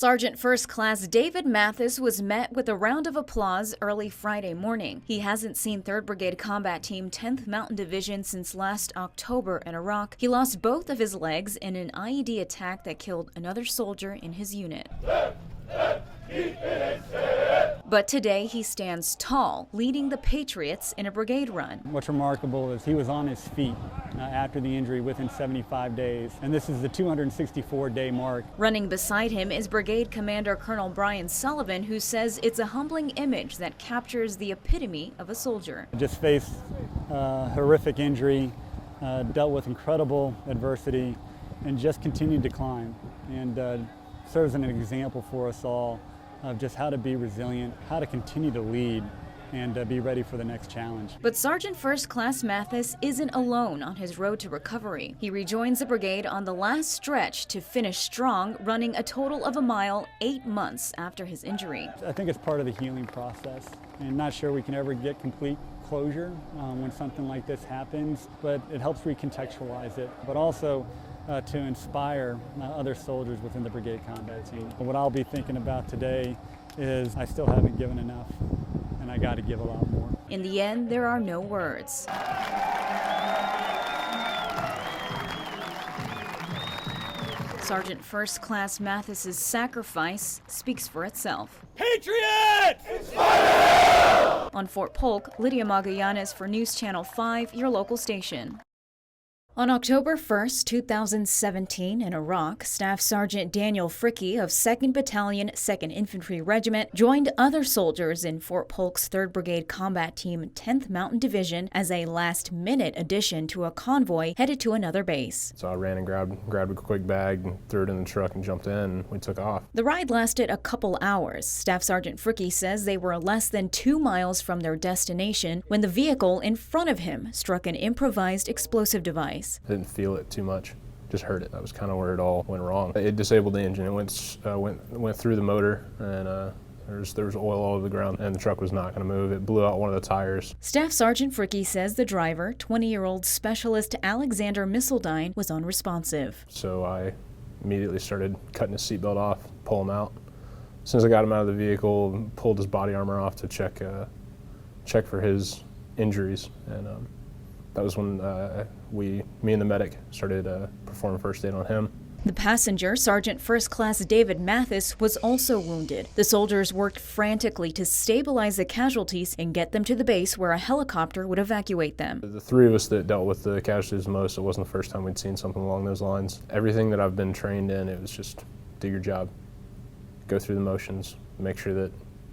Sergeant First Class David Mathis was met with a round of applause early Friday morning. He hasn't seen 3rd Brigade Combat Team 10th Mountain Division since last October in Iraq. He lost both of his legs in an IED attack that killed another soldier in his unit. But today he stands tall, leading the Patriots in a brigade run. What's remarkable is he was on his feet after the injury within 75 days, and this is the 264-day mark. Running beside him is Brigade Commander Colonel Brian Sullivan, who says it's a humbling image that captures the epitome of a soldier. Just faced horrific injury, dealt with incredible adversity, and just continued to climb, and serves as an example for us all of just how to be resilient, how to continue to lead, and be ready for the next challenge. But Sergeant First Class Mathis isn't alone on his road to recovery. He rejoins the brigade on the last stretch to finish strong, running a total of a mile 8 months after his injury. I think it's part of the healing process, and not sure we can ever get complete closure when something like this happens, but it helps recontextualize it, but also to inspire other soldiers within the brigade combat team. What I'll be thinking about today is I still haven't given enough, and I got to give a lot more. In the end, there are no words. Sergeant First Class Mathis's sacrifice speaks for itself. Patriots! Inspire! On Fort Polk, Lydia Magallanes for News Channel 5, your local station. On October 1st, 2017, in Iraq, Staff Sergeant Daniel Fricke of 2nd Battalion, 2nd Infantry Regiment joined other soldiers in Fort Polk's 3rd Brigade Combat Team 10th Mountain Division as a last-minute addition to a convoy headed to another base. So I ran and grabbed a quick bag, and threw it in the truck and jumped in, and we took off. The ride lasted a couple hours. Staff Sergeant Fricke says they were less than 2 miles from their destination when the vehicle in front of him struck an improvised explosive device. I didn't feel it too much, just heard it. That was kind of where it all went wrong. It disabled the engine. It went through the motor, and there was oil all over the ground, and the truck was not going to move. It blew out one of the tires. Staff Sergeant Fricke says the driver, 20-year-old Specialist Alexander Missildine, was unresponsive. So I immediately started cutting his seatbelt off, pull him out. As soon as I got him out of the vehicle, pulled his body armor off to check for his injuries, and that was when me and the medic started performing first aid on him. The passenger, Sergeant First Class David Mathis, was also wounded. The soldiers worked frantically to stabilize the casualties and get them to the base where a helicopter would evacuate them. The three of us that dealt with the casualties most, it wasn't the first time we'd seen something along those lines. Everything that I've been trained in, it was just do your job, go through the motions, make sure that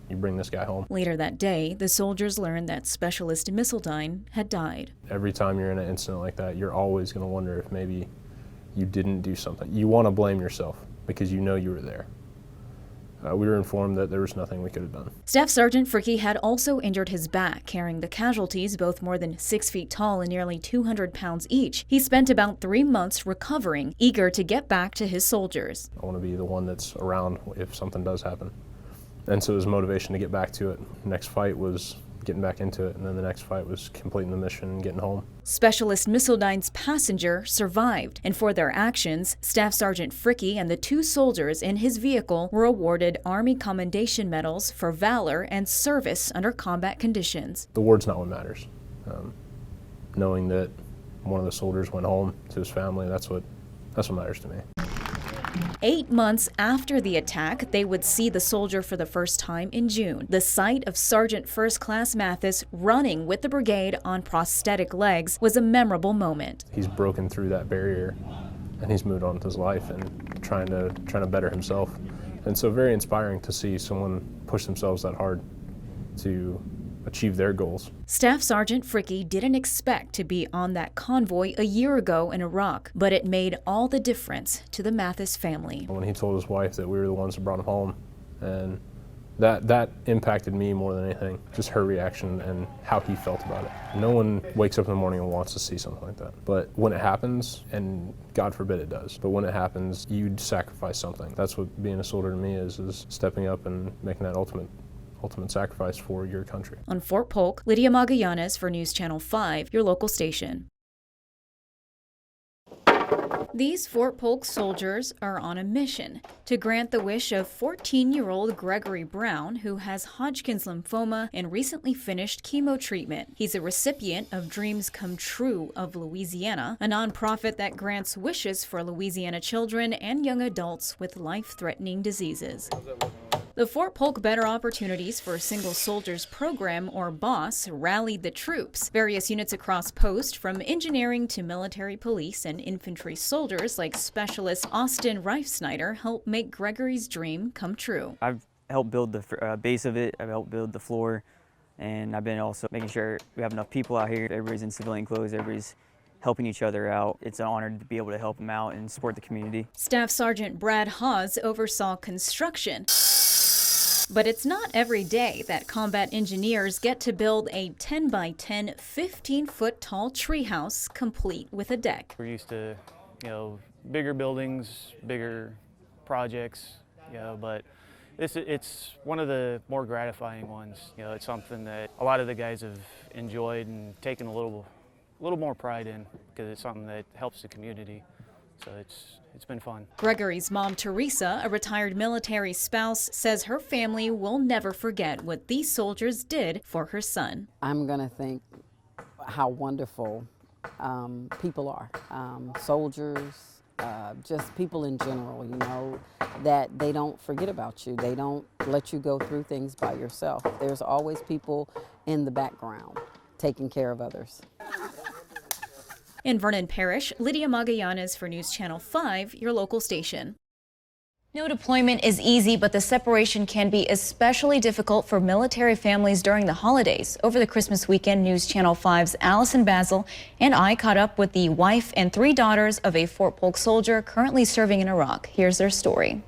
you bring this guy home. Later that day, the soldiers learned that Specialist Missildine had died. Every time you're in an incident like that, you're always going to wonder if maybe you didn't do something. You want to blame yourself because you know you were there. We were informed that there was nothing we could have done. Staff Sergeant Fricke had also injured his back, carrying the casualties, both more than 6 feet tall and nearly 200 pounds each. He spent about 3 months recovering, eager to get back to his soldiers. I want to be the one that's around if something does happen. And so it was motivation to get back to it. The next fight was getting back into it, and then the next fight was completing the mission and getting home. Specialist Missildine's passenger survived, and for their actions, Staff Sergeant Fricke and the 2 soldiers in his vehicle were awarded Army Commendation Medals for valor and service under combat conditions. The word's not what matters. Knowing that one of the soldiers went home to his family, that's what matters to me. 8 months after the attack, they would see the soldier for the first time in June. The sight of Sergeant First Class Mathis running with the brigade on prosthetic legs was a memorable moment. He's broken through that barrier, and he's moved on with his life and trying to better himself. And so very inspiring to see someone push themselves that hard to achieve their goals. Staff Sergeant Fricke didn't expect to be on that convoy a year ago in Iraq, but it made all the difference to the Mathis family. When he told his wife that we were the ones that brought him home, and that impacted me more than anything, just her reaction and how he felt about it. No one wakes up in the morning and wants to see something like that. But when it happens, and God forbid it does, but when it happens, you sacrifice something. That's what being a soldier to me is stepping up and making that ultimate sacrifice for your country. On Fort Polk, Lydia Magallanes for News Channel 5, your local station. These Fort Polk soldiers are on a mission to grant the wish of 14-year-old Gregory Brown, who has Hodgkin's lymphoma and recently finished chemo treatment. He's a recipient of Dreams Come True of Louisiana, a nonprofit that grants wishes for Louisiana children and young adults with life-threatening diseases. The Fort Polk Better Opportunities for Single Soldiers Program, or BOSS, rallied the troops. Various units across post, from engineering to military police and infantry soldiers like Specialist Austin Reifsnyder, helped make Gregory's dream come true. I've helped build the base of it, I've helped build the floor, and I've been also making sure we have enough people out here. Everybody's in civilian clothes, everybody's helping each other out. It's an honor to be able to help them out and support the community. Staff Sergeant Brad Hawes oversaw construction. But it's not every day that combat engineers get to build a 10 by 10, 15-foot tall treehouse complete with a deck. We're used to, bigger buildings, bigger projects, but it's one of the more gratifying ones. It's something that a lot of the guys have enjoyed and taken a little more pride in, because it's something that helps the community. So it's been fun. Gregory's mom, Teresa, a retired military spouse, says her family will never forget what these soldiers did for her son. I'm going to think how wonderful people are, soldiers, just people in general, that they don't forget about you. They don't let you go through things by yourself. There's always people in the background taking care of others. In Vernon Parish, Lydia Magallanes for News Channel 5, your local station. No deployment is easy, but the separation can be especially difficult for military families during the holidays. Over the Christmas weekend, News Channel 5's Allison Basil and I caught up with the wife and 3 daughters of a Fort Polk soldier currently serving in Iraq. Here's their story.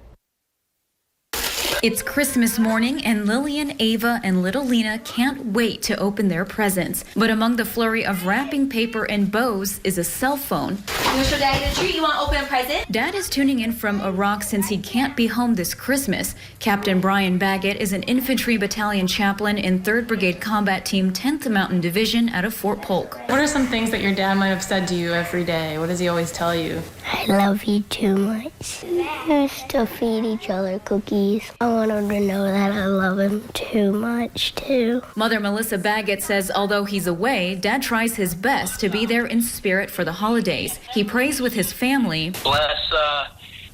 It's Christmas morning, and Lillian, Ava, and little Lena can't wait to open their presents. But among the flurry of wrapping paper and bows is a cell phone. You show Daddy the tree. You want to open a present? Dad is tuning in from Iraq since he can't be home this Christmas. Captain Brian Baggett is an infantry battalion chaplain in 3rd Brigade Combat Team 10th Mountain Division out of Fort Polk. What are some things that your dad might have said to you every day? What does he always tell you? I love you too much. We used to feed each other cookies. I want him to know that I love him too much, too. Mother Melissa Baggett says although he's away, Dad tries his best to be there in spirit for the holidays. He prays with his family. Bless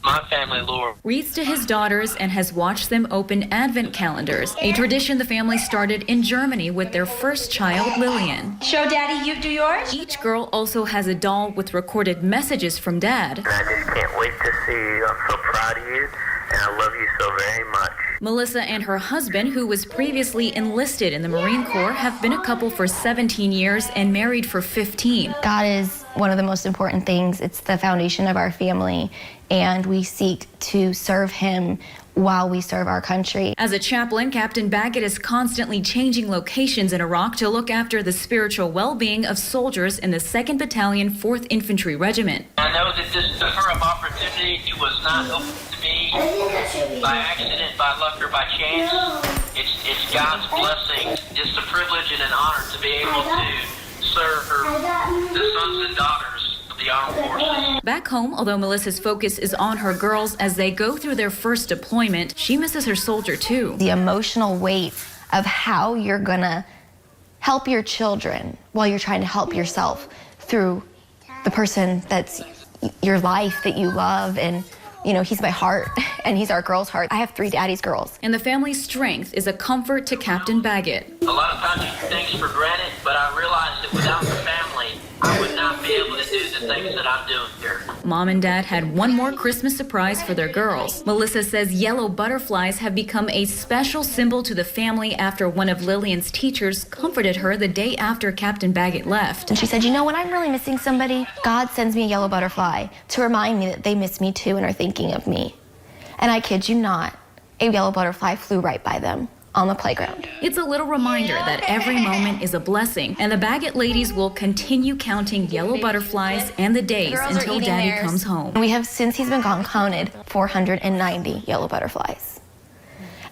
my family, Lord. Reads to his daughters and has watched them open Advent calendars, a tradition the family started in Germany with their first child, Lillian. Show Daddy, you do yours? Each girl also has a doll with recorded messages from Dad. I just can't wait to see you. I'm so proud of you, and I love you so very much. Melissa and her husband, who was previously enlisted in the Marine Corps, have been a couple for 17 years and married for 15. God is one of the most important things. It's the foundation of our family, and we seek to serve Him while we serve our country. As a chaplain, Captain Baggett is constantly changing locations in Iraq to look after the spiritual well-being of soldiers in the 2nd Battalion, 4th Infantry Regiment. I know that this door of opportunity was not open to me by accident, by luck, or by chance. It's God's blessing. It's a privilege and an honor to be able to serve the sons and daughters of the armed forces. Back home, although Melissa's focus is on her girls as they go through their first deployment, she misses her soldier too. The emotional weight of how you're gonna help your children while you're trying to help yourself through the person that's your life that you love, and he's my heart and he's our girl's heart. I have 3 daddy's girls. And the family's strength is a comfort to Captain Baggett. A lot of times you take things for granted, but I realized that without the family, I would not be able to do the things that I'm doing here. Mom and Dad had one more Christmas surprise for their girls. Melissa says yellow butterflies have become a special symbol to the family after one of Lillian's teachers comforted her the day after Captain Baggett left. And she said, when I'm really missing somebody, God sends me a yellow butterfly to remind me that they miss me too and are thinking of me. And I kid you not, a yellow butterfly flew right by them on the playground. It's a little reminder that every moment is a blessing, and the Baggett ladies will continue counting yellow butterflies and the days until Daddy comes home. We have, since he's been gone, counted 490 yellow butterflies.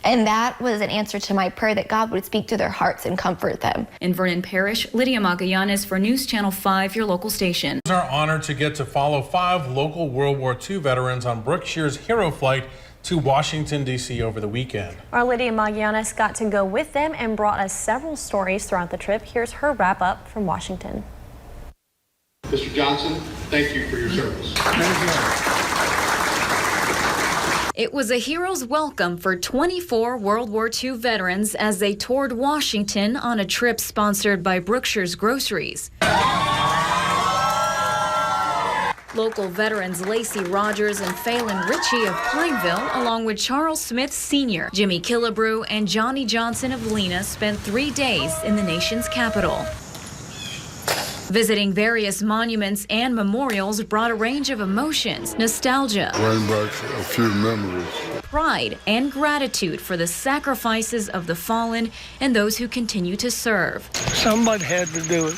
And that was an answer to my prayer that God would speak to their hearts and comfort them. In Vernon Parish, Lydia Magallanes for News Channel 5, your local station. It's our honor to get to follow 5 local World War II veterans on Brookshire's hero flight to Washington, D.C. over the weekend. Our Lydia Magallanes got to go with them and brought us several stories throughout the trip. Here's her wrap up from Washington. Mr. Johnson, thank you for your service. It was a hero's welcome for 24 World War II veterans as they toured Washington on a trip sponsored by Brookshire's Groceries. Local veterans Lacey Rogers and Phelan Ritchie of Pineville, along with Charles Smith Sr., Jimmy Killebrew, and Johnny Johnson of Lena, spent 3 days in the nation's capital. Visiting various monuments and memorials brought a range of emotions, nostalgia, Bring back a few memories. pride, and gratitude for the sacrifices of the fallen and those who continue to serve. Somebody had to do it.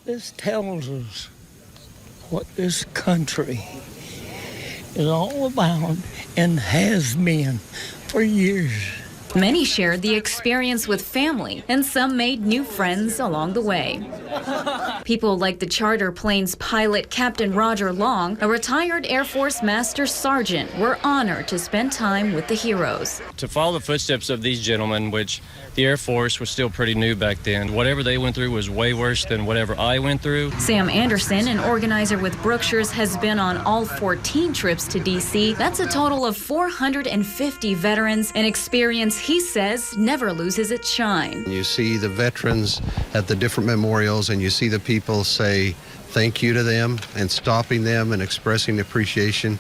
This tells us what this country is all about and has been for years. Many shared the experience with family, and some made new friends along the way. People like the charter plane's pilot, Captain Roger Long, a retired Air Force Master Sergeant, were honored to spend time with the heroes. To follow the footsteps of these gentlemen, which the Air Force was still pretty new back then, whatever they went through was way worse than whatever I went through. Sam Anderson, an organizer with Brookshire's, has been on all 14 trips to D.C. That's a total of 450 veterans, an experience he says never loses its shine. You see the veterans at the different memorials and you see the people say thank you to them and stopping them and expressing appreciation.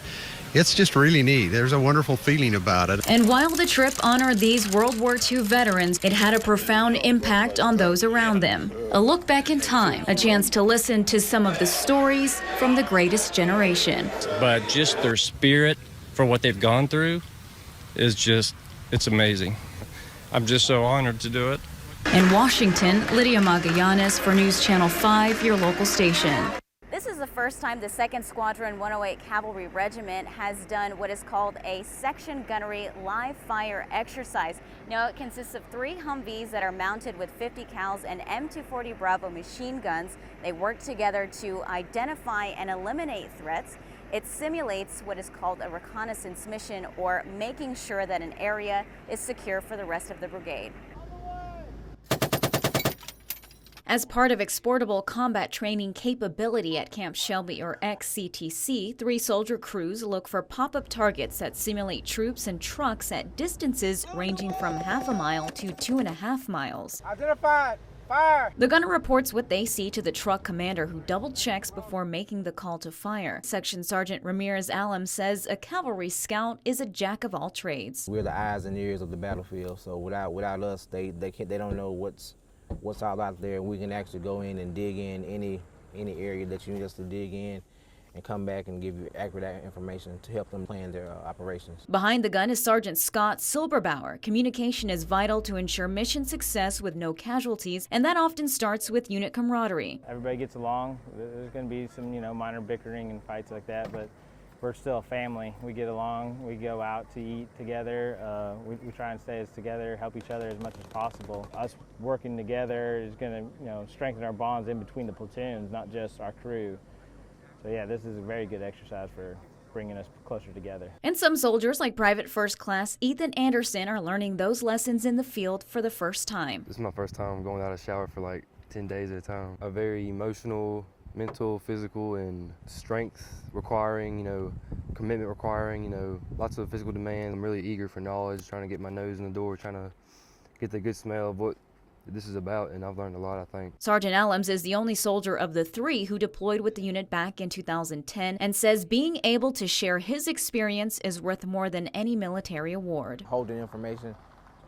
It's just really neat. There's a wonderful feeling about it. And while the trip honored these World War II veterans, it had a profound impact on those around them. A look back in time, a chance to listen to some of the stories from the greatest generation. But just their spirit for what they've gone through is just, it's amazing. I'm just so honored to do it. In Washington, Lydia Magallanes for News Channel 5, your local station. This is the first time the 2nd Squadron 108 Cavalry Regiment has done what is called a section gunnery live fire exercise. Now, it consists of 3 Humvees that are mounted with 50 cals and M240 Bravo machine guns. They work together to identify and eliminate threats. It simulates what is called a reconnaissance mission, or making sure that an area is secure for the rest of the brigade. As part of exportable combat training capability at Camp Shelby, or XCTC, 3 soldier crews look for pop-up targets that simulate troops and trucks at distances ranging from half a mile to 2.5 miles. Identified. Fire! The gunner reports what they see to the truck commander, who double checks before making the call to fire. Section Sergeant Ramirez Alum says a cavalry scout is a jack of all trades. We're the eyes and ears of the battlefield, so without us, they don't know what's all out there. We can actually go in and dig in any area that you need us to dig in, and come back and give you accurate information to help them plan their operations. Behind the gun is Sergeant Scott Silberbauer. Communication is vital to ensure mission success with no casualties, and that often starts with unit camaraderie. Everybody gets along. There's going to be some, minor bickering and fights like that, but we're still a family. We get along. We go out to eat together. We try and stay as together, help each other as much as possible. Us working together is going to, strengthen our bonds in between the platoons, not just our crew. So yeah, this is a very good exercise for bringing us closer together. And some soldiers, like Private First Class Ethan Anderson, are learning those lessons in the field for the first time. This is my first time going without a shower for like 10 days at a time. A very emotional, mental, physical, and strength requiring, commitment requiring, lots of physical demand. I'm really eager for knowledge, trying to get my nose in the door, trying to get the good smell of what this is about, and I've learned a lot, I think. Sergeant Elms is the only soldier of the 3 who deployed with the unit back in 2010, and says being able to share his experience is worth more than any military award. Holding information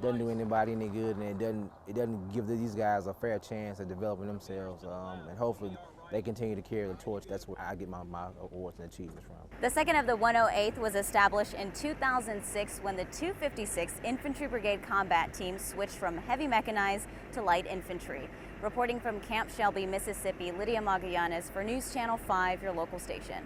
doesn't do anybody any good, and it doesn't give these guys a fair chance at developing themselves, and hopefully they continue to carry the torch. That's where I get my awards and achievements from. The 2nd of the 108th was established in 2006 when the 256th Infantry Brigade Combat Team switched from heavy mechanized to light infantry. Reporting from Camp Shelby, Mississippi, Lydia Magallanes for News Channel 5, your local station.